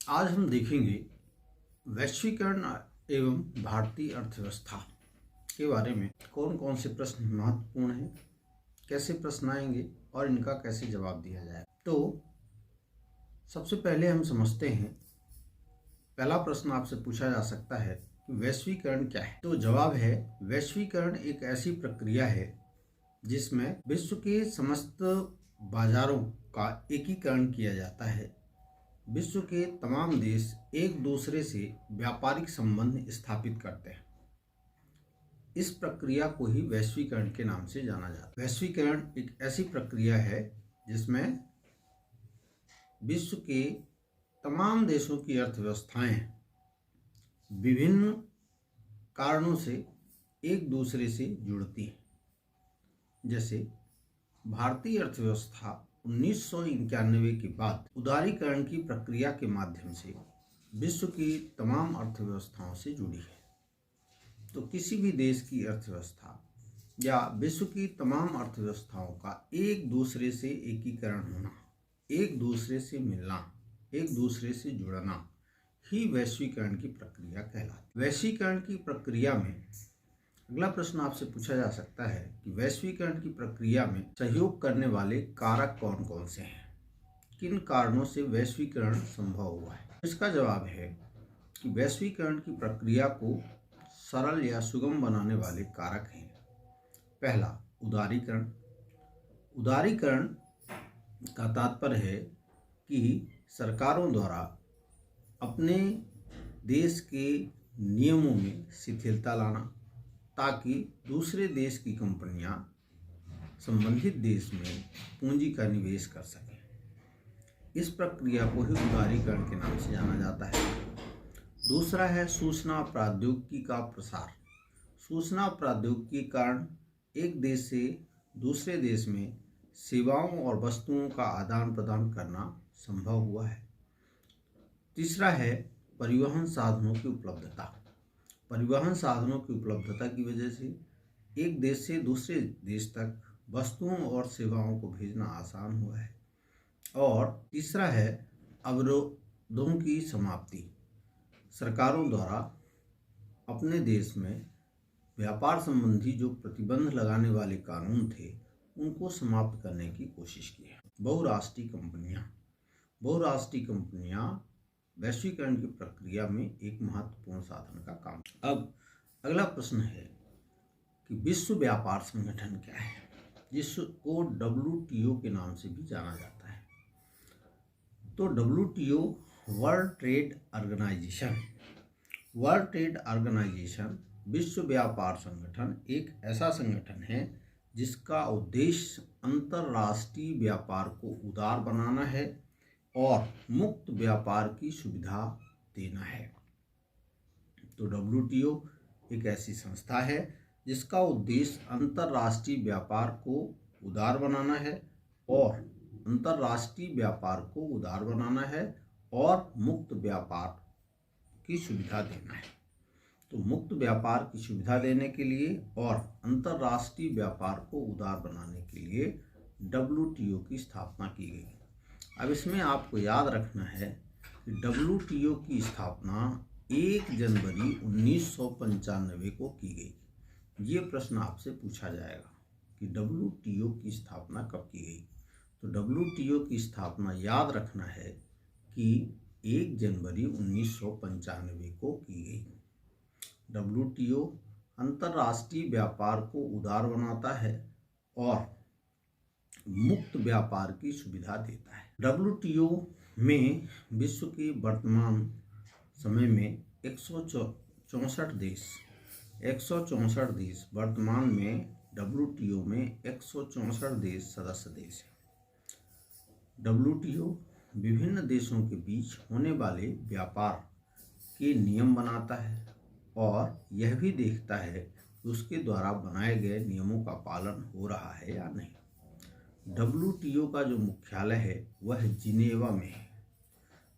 आज हम देखेंगे वैश्वीकरण एवं भारतीय अर्थव्यवस्था के बारे में। कौन कौन से प्रश्न महत्वपूर्ण हैं, कैसे प्रश्न आएंगे और इनका कैसे जवाब दिया जाए। तो सबसे पहले हम समझते हैं, पहला प्रश्न आपसे पूछा जा सकता है कि वैश्वीकरण क्या है। तो जवाब है, वैश्वीकरण एक ऐसी प्रक्रिया है जिसमें विश्व के समस्त बाजारों का एकीकरण किया जाता है। विश्व के तमाम देश एक दूसरे से व्यापारिक संबंध स्थापित करते हैं। इस प्रक्रिया को ही वैश्वीकरण के नाम से जाना जाता है। वैश्वीकरण एक ऐसी प्रक्रिया है जिसमें विश्व के तमाम देशों की अर्थव्यवस्थाएं विभिन्न कारणों से एक दूसरे से जुड़ती हैं। जैसे भारतीय अर्थव्यवस्था 1991 के बाद उदारीकरण की प्रक्रिया के माध्यम से विश्व की तमाम अर्थव्यवस्थाओं से जुड़ी है। तो किसी भी देश की अर्थव्यवस्था या विश्व की तमाम अर्थव्यवस्थाओं का एक दूसरे से एकीकरण होना, एक दूसरे से मिलना, एक दूसरे से जुड़ना ही वैश्वीकरण की प्रक्रिया कहलाती है। वैश्वीकरण की प्रक्रिया में अगला प्रश्न आपसे पूछा जा सकता है कि वैश्वीकरण की प्रक्रिया में सहयोग करने वाले कारक कौन कौन से हैं, किन कारणों से वैश्वीकरण संभव हुआ है। इसका जवाब है कि वैश्वीकरण की प्रक्रिया को सरल या सुगम बनाने वाले कारक हैं। पहला, उदारीकरण। उदारीकरण का तात्पर्य है कि सरकारों द्वारा अपने देश के नियमों में शिथिलता लाना ताकि दूसरे देश की कंपनियां संबंधित देश में पूंजी का निवेश कर सकें। इस प्रक्रिया को ही उदारीकरण के नाम से जाना जाता है। दूसरा है सूचना प्रौद्योगिकी का प्रसार। सूचना प्रौद्योगिकी के कारण एक देश से दूसरे देश में सेवाओं और वस्तुओं का आदान प्रदान करना संभव हुआ है। तीसरा है परिवहन साधनों की उपलब्धता। परिवहन साधनों की उपलब्धता की वजह से एक देश से दूसरे देश तक वस्तुओं और सेवाओं को भेजना आसान हुआ है। और तीसरा है अवरोधों की समाप्ति। सरकारों द्वारा अपने देश में व्यापार संबंधी जो प्रतिबंध लगाने वाले कानून थे उनको समाप्त करने की कोशिश की है। बहुराष्ट्रीय कंपनियां वैश्वीकरण की प्रक्रिया में एक महत्वपूर्ण साधन का काम। अब अगला प्रश्न है कि विश्व व्यापार संगठन क्या है, जिसको WTO के नाम से भी जाना जाता है। तो WTO वर्ल्ड ट्रेड ऑर्गेनाइजेशन विश्व व्यापार संगठन एक ऐसा संगठन है जिसका उद्देश्य अंतर्राष्ट्रीय व्यापार को उदार बनाना है और मुक्त व्यापार की सुविधा देना है। तो WTO एक ऐसी संस्था है जिसका उद्देश्य अंतर्राष्ट्रीय व्यापार को उदार बनाना है और मुक्त व्यापार की सुविधा देना है। तो मुक्त व्यापार की सुविधा देने के लिए और अंतर्राष्ट्रीय व्यापार को उदार बनाने के लिए WTO की स्थापना की गई। अब इसमें आपको याद रखना है कि WTO की स्थापना 1 जनवरी 1995 को की गई। ये प्रश्न आपसे पूछा जाएगा कि WTO की स्थापना कब की गई। तो WTO की स्थापना याद रखना है कि 1 जनवरी 1995 को की गई। WTO अंतर्राष्ट्रीय व्यापार को उदार बनाता है और मुक्त व्यापार की सुविधा देता है। WTO में विश्व के वर्तमान समय में 164 देश वर्तमान में WTO में 164 देश सदस्य देश हैं। WTO विभिन्न देशों के बीच होने वाले व्यापार के नियम बनाता है और यह भी देखता है कि उसके द्वारा बनाए गए नियमों का पालन हो रहा है या नहीं। WTO का जो मुख्यालय है वह जिनेवा में है।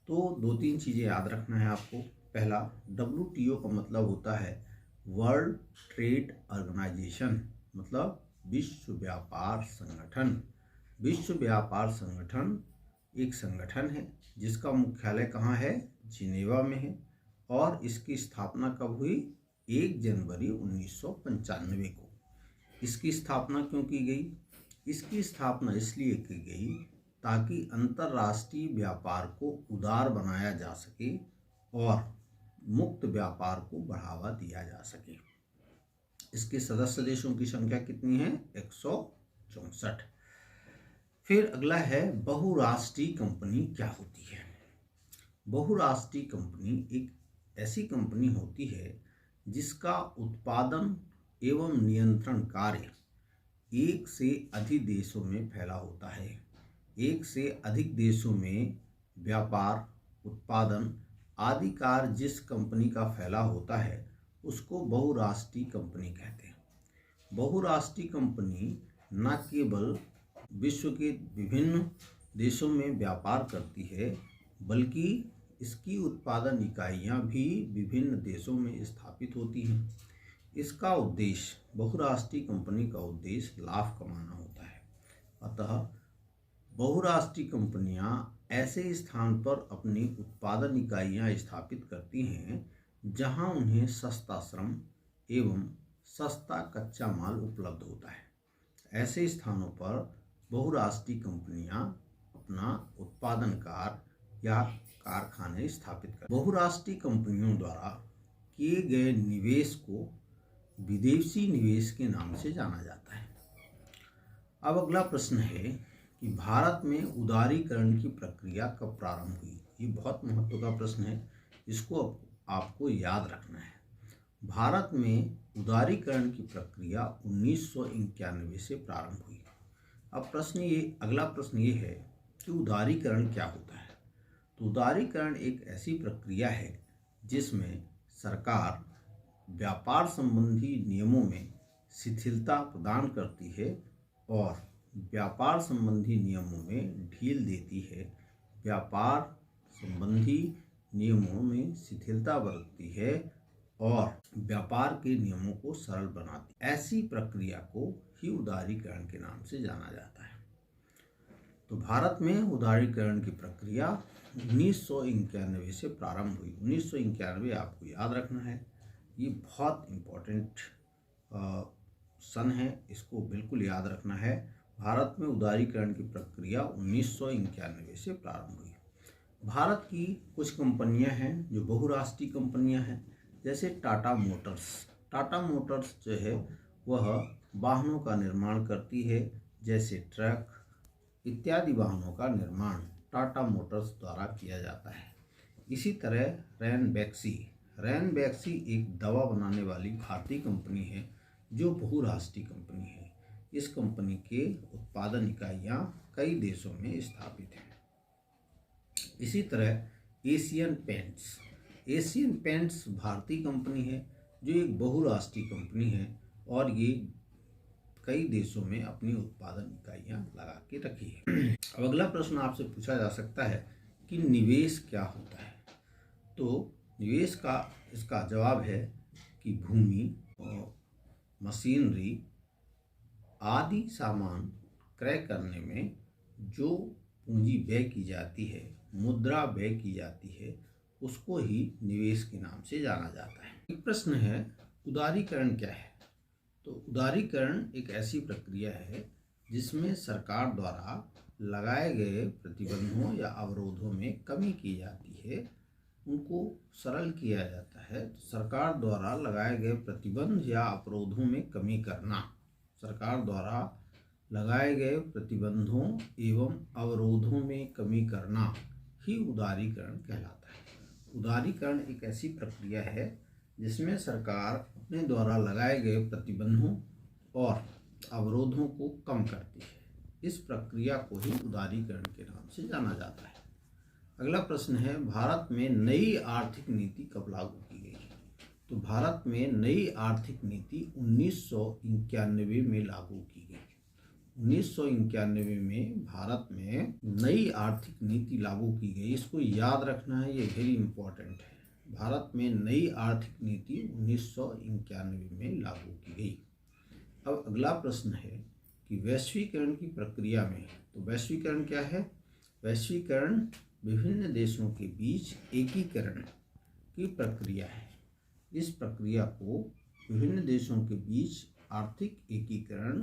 तो 2-3 चीज़ें याद रखना है आपको। पहला, WTO का मतलब होता है वर्ल्ड ट्रेड ऑर्गेनाइजेशन, मतलब विश्व व्यापार संगठन। विश्व व्यापार संगठन एक संगठन है जिसका मुख्यालय कहाँ है, जिनेवा में है और इसकी स्थापना कब हुई? 1 जनवरी 1995 को। इसकी स्थापना क्यों की गई? इसकी स्थापना इसलिए की गई ताकि अंतर्राष्ट्रीय व्यापार को उदार बनाया जा सके और मुक्त व्यापार को बढ़ावा दिया जा सके। इसके सदस्य देशों की संख्या कितनी है? 164। फिर अगला है बहुराष्ट्रीय कंपनी क्या होती है? बहुराष्ट्रीय कंपनी एक ऐसी कंपनी होती है जिसका उत्पादन एवं नियंत्रण कार्य एक से अधिक देशों में फैला होता है। एक से अधिक देशों में व्यापार, उत्पादन आदि कार्य जिस कंपनी का फैला होता है उसको बहुराष्ट्रीय कंपनी कहते हैं। बहुराष्ट्रीय कंपनी न केवल विश्व के विभिन्न देशों में व्यापार करती है बल्कि इसकी उत्पादन इकाइयां भी विभिन्न देशों में स्थापित होती हैं। इसका उद्देश्य, बहुराष्ट्रीय कंपनी का उद्देश्य लाभ कमाना होता है। अतः बहुराष्ट्रीय कंपनियां ऐसे स्थान पर अपनी उत्पादन इकाइयां स्थापित करती हैं जहां उन्हें सस्ता श्रम एवं सस्ता कच्चा माल उपलब्ध होता है। ऐसे स्थानों पर बहुराष्ट्रीय कंपनियां अपना उत्पादन कार्य या कारखाने स्थापित कर। बहुराष्ट्रीय कंपनियों द्वारा किए गए निवेश को विदेशी निवेश के नाम से जाना जाता है। अब अगला प्रश्न है कि भारत में उदारीकरण की प्रक्रिया कब प्रारंभ हुई? ये बहुत महत्व का प्रश्न है, इसको आपको याद रखना है। भारत में उदारीकरण की प्रक्रिया 1991 से प्रारंभ हुई। अब अगला प्रश्न ये है कि उदारीकरण क्या होता है? तो उदारीकरण एक ऐसी प्रक्रिया है जिसमें सरकार व्यापार संबंधी नियमों में शिथिलता प्रदान करती है और व्यापार संबंधी नियमों में ढील देती है। व्यापार संबंधी नियमों में शिथिलता बरतती है और व्यापार के नियमों को सरल बनाती है। ऐसी प्रक्रिया को ही उदारीकरण के नाम से जाना जाता है। तो भारत में उदारीकरण की प्रक्रिया 1991 से प्रारंभ हुई। 1991 आपको याद रखना है, ये बहुत इम्पोर्टेंट सन है, इसको बिल्कुल याद रखना है। भारत में उदारीकरण की प्रक्रिया 1991 से प्रारंभ हुई। भारत की कुछ कंपनियां हैं जो बहुराष्ट्रीय कंपनियां हैं, जैसे टाटा मोटर्स। टाटा मोटर्स जो है वह वाहनों का निर्माण करती है, जैसे ट्रक इत्यादि वाहनों का निर्माण टाटा मोटर्स द्वारा किया जाता है। इसी तरह रैनबैक्सी एक दवा बनाने वाली भारतीय कंपनी है जो बहुराष्ट्रीय कंपनी है। इस कंपनी के उत्पादन इकाइयां कई देशों में स्थापित हैं। इसी तरह एशियन पेंट्स भारतीय कंपनी है जो एक बहुराष्ट्रीय कंपनी है और ये कई देशों में अपनी उत्पादन इकाइयां लगा के रखी है। अब अगला प्रश्न आपसे पूछा जा सकता है कि निवेश क्या होता है? तो निवेश का इसका जवाब है कि भूमि और मशीनरी आदि सामान क्रय करने में जो पूंजी व्यय की जाती है, मुद्रा व्यय की जाती है, उसको ही निवेश के नाम से जाना जाता है। एक प्रश्न है, उदारीकरण क्या है? तो उदारीकरण एक ऐसी प्रक्रिया है जिसमें सरकार द्वारा लगाए गए प्रतिबंधों या अवरोधों में कमी की जाती है, उनको सरल किया जाता है। तो सरकार द्वारा लगाए गए प्रतिबंध या अवरोधों में कमी करना, सरकार द्वारा लगाए गए प्रतिबंधों एवं अवरोधों में कमी करना ही उदारीकरण कहलाता है। उदारीकरण एक ऐसी प्रक्रिया है जिसमें सरकार अपने द्वारा लगाए गए प्रतिबंधों और अवरोधों को कम करती है। इस प्रक्रिया को ही उदारीकरण के नाम से जाना जाता है। अगला प्रश्न है, भारत में नई आर्थिक नीति कब लागू की गई? तो भारत में नई आर्थिक नीति 1991 में लागू की गई। 1991 में भारत में नई आर्थिक नीति लागू की गई, इसको याद रखना है, ये वेरी इंपॉर्टेंट है। भारत में नई आर्थिक नीति 1991 में लागू की गई। अब अगला प्रश्न है कि वैश्वीकरण की प्रक्रिया में, तो वैश्वीकरण क्या है? वैश्वीकरण विभिन्न देशों के बीच एकीकरण की प्रक्रिया है। इस प्रक्रिया को विभिन्न देशों के बीच आर्थिक एकीकरण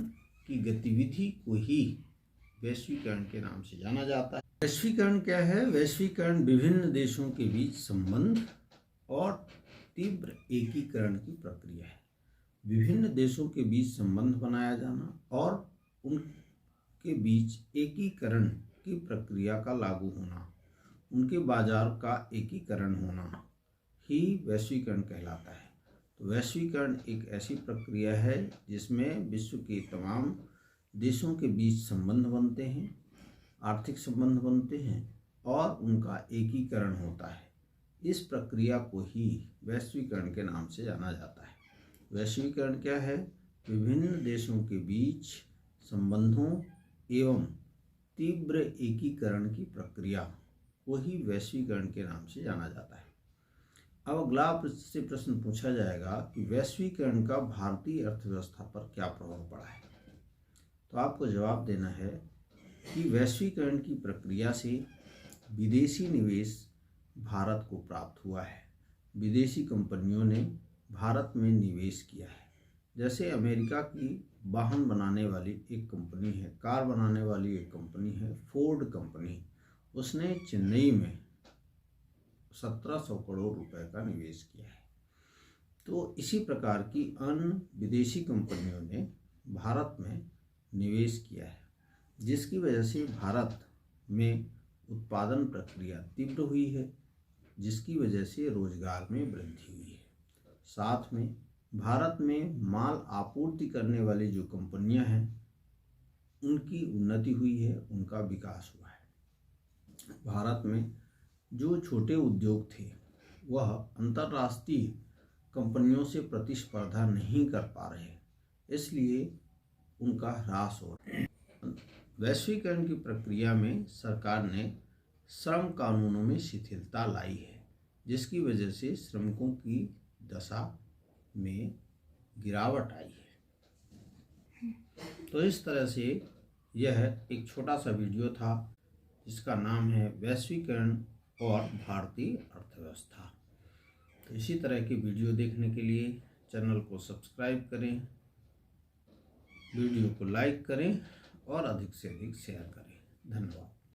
की गतिविधि को ही वैश्वीकरण के नाम से जाना जाता है। वैश्वीकरण क्या है? वैश्वीकरण विभिन्न देशों के बीच संबंध और तीव्र एकीकरण की प्रक्रिया है। विभिन्न देशों के बीच संबंध बनाया जाना और उनके बीच एकीकरण की प्रक्रिया का लागू होना, उनके बाजार का एकीकरण होना ही वैश्वीकरण कहलाता है। तो वैश्वीकरण एक ऐसी प्रक्रिया है जिसमें विश्व के तमाम देशों के बीच संबंध बनते हैं, आर्थिक संबंध बनते हैं और उनका एकीकरण होता है। इस प्रक्रिया को ही वैश्वीकरण के नाम से जाना जाता है। वैश्वीकरण क्या है? विभिन्न देशों के बीच संबंधों एवं तीव्र एकीकरण की प्रक्रिया को ही वैश्वीकरण के नाम से जाना जाता है। अब अगला से प्रश्न पूछा जाएगा कि वैश्वीकरण का भारतीय अर्थव्यवस्था पर क्या प्रभाव पड़ा है। तो आपको जवाब देना है कि वैश्वीकरण की प्रक्रिया से विदेशी निवेश भारत को प्राप्त हुआ है। विदेशी कंपनियों ने भारत में निवेश किया है। जैसे अमेरिका की वाहन बनाने वाली एक कंपनी है, कार बनाने वाली एक कंपनी है, फोर्ड कंपनी, उसने चेन्नई में 1700 करोड़ रुपए का निवेश किया है। तो इसी प्रकार की अन्य विदेशी कंपनियों ने भारत में निवेश किया है, जिसकी वजह से भारत में उत्पादन प्रक्रिया तीव्र हुई है, जिसकी वजह से रोजगार में वृद्धि हुई है। साथ में भारत में माल आपूर्ति करने वाली जो कंपनियां हैं उनकी उन्नति हुई है, उनका विकास हुआ है। भारत में जो छोटे उद्योग थे वह अंतर्राष्ट्रीय कंपनियों से प्रतिस्पर्धा नहीं कर पा रहे, इसलिए उनका ह्रास हो रहा है। वैश्वीकरण की प्रक्रिया में सरकार ने श्रम कानूनों में शिथिलता लाई है, जिसकी वजह से श्रमिकों की दशा में गिरावट आई है। तो इस तरह से यह एक छोटा सा वीडियो था जिसका नाम है वैश्वीकरण और भारतीय अर्थव्यवस्था। तो इसी तरह के वीडियो देखने के लिए चैनल को सब्सक्राइब करें, वीडियो को लाइक करें और अधिक से अधिक शेयर करें। धन्यवाद।